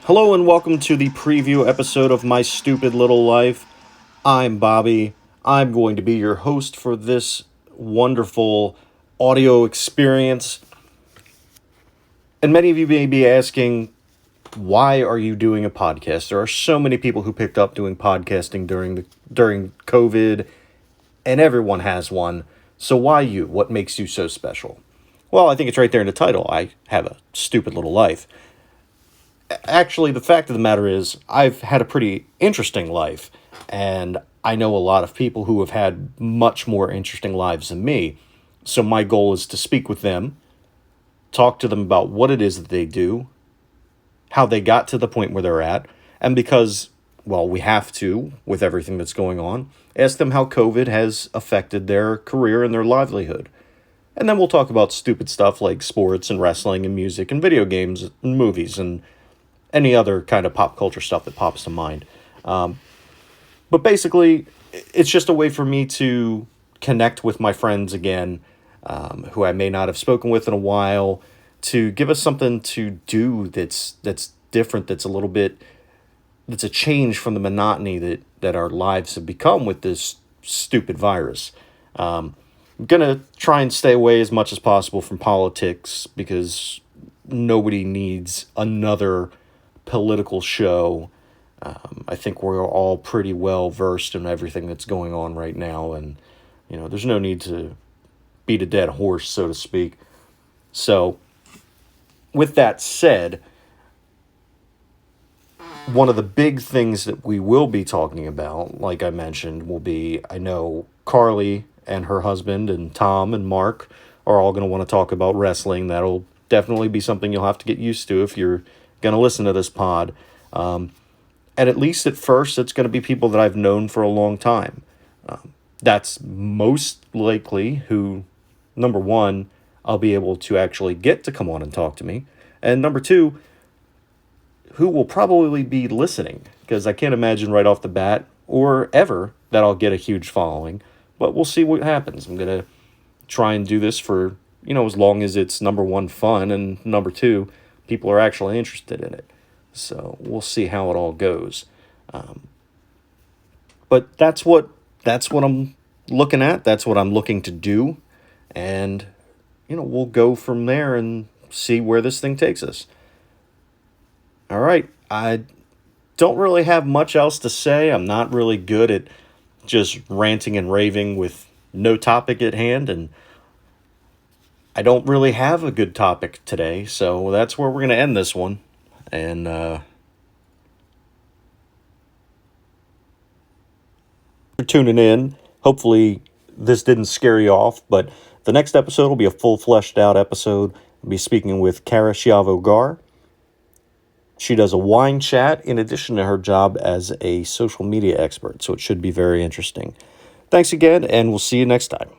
Hello and welcome to the preview episode of My Stupid Little Life. I'm Bobby. I'm going to be your host for this wonderful audio experience. And many of you may be asking, why are you doing a podcast? There are so many people who picked up doing podcasting during COVID, and everyone has one. So why you? What makes you so special? Well, I think it's right there in the title. I have a stupid little life. Actually, the fact of the matter is, I've had a pretty interesting life, and I know a lot of people who have had much more interesting lives than me. So my goal is to speak with them, talk to them about what it is that they do, how they got to the point where they're at, and because, well, we have to, with everything that's going on, ask them how COVID has affected their career and their livelihood. And then we'll talk about stupid stuff like sports and wrestling and music and video games and movies and any other kind of pop culture stuff that pops to mind. But basically, it's just a way for me to connect with my friends again, who I may not have spoken with in a while, to give us something to do that's different, that's a change from the monotony that our lives have become with this stupid virus. I'm going to try and stay away as much as possible from politics because nobody needs another political show. I think we're all pretty well versed in everything that's going on right now, and there's no need to beat a dead horse, so to speak. So, with that said, one of the big things that we will be talking about, like I mentioned, will be, I know Carly and her husband and Tom and Mark are all going to want to talk about wrestling. That'll definitely be something you'll have to get used to if you're going to listen to this pod. And at least at first, it's going to be people that I've known for a long time. That's most likely who, number one, I'll be able to actually get to come on and talk to me. And number two, who will probably be listening. Because I can't imagine right off the bat, or ever, that I'll get a huge following. But we'll see what happens. I'm going to try and do this for, as long as it's number one, fun, and number two, people are actually interested in it. So we'll see how it all goes. But that's what I'm looking at. That's what I'm looking to do. And, we'll go from there and see where this thing takes us. All right. I don't really have much else to say. I'm not really good at just ranting and raving with no topic at hand. And I don't really have a good topic today. So that's where we're going to end this one. And for tuning in. Hopefully this didn't scare you off, but the next episode will be a full fleshed out episode. I'll be speaking with Kara Chiavo Gar. She does a wine chat in addition to her job as a social media expert, so it should be very interesting. Thanks again, and we'll see you next time.